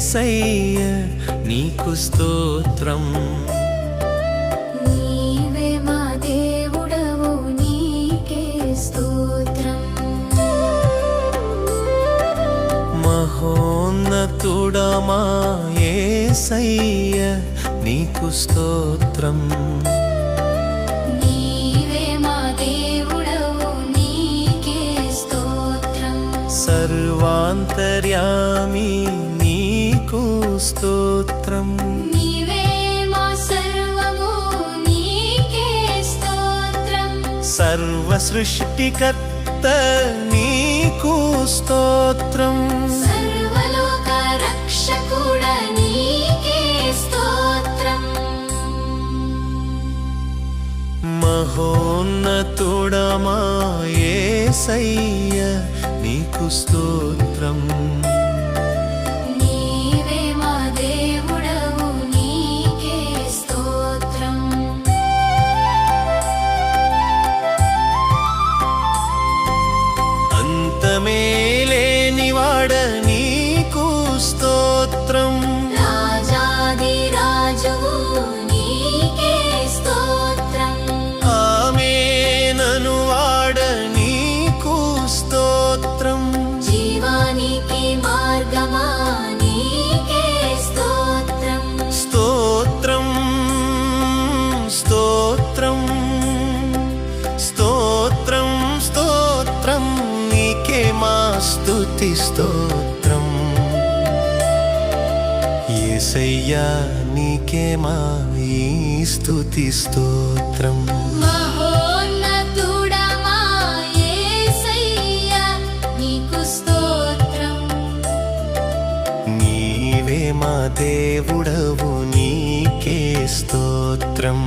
యేసయ్య నీకు స్తోత్రం. నీవే మా దేవుడవు నీకే స్తోత్రం. మహోన్నతుడా మా యేసయ్య నీకు స్తోత్రం. నీవే మా దేవుడవు నీకే స్తోత్రం. సర్వాంతర్యామి నీకు స్తోత్రం. నీవే మా సర్వము నీకే స్తోత్రం. సర్వ సృష్టికర్త నీకు స్తోత్రం. సర్వలోక రక్షకుడా నీకే స్తోత్రం. మహోన్నతుడా మా యేసయ్య నీకు స్తోత్రం. నీవే మా దేవుడవు నీకే స్తోత్రం. అంతమే లేనివాడ నీకు స్తోత్రం. రాజాది రాజువు నీకే స్తోత్రం. ఆమేనను వాడ నీకు స్తోత్రం. జీవానికి మార్గమా నీకే స్తోత్రం. స్తోత్రం స్తోత్రం స్తోత్రం స్తోత్రం నీకే మా స్తుతి స్తోత్రం. యేసయ్యా నీకే మా ఈ స్తుతి స్తోత్రం. మహోన్నతుడా మా యేసయ్య నీకు స్తోత్రం. నీవే మా దేవుడవు నీకే స్తోత్రం.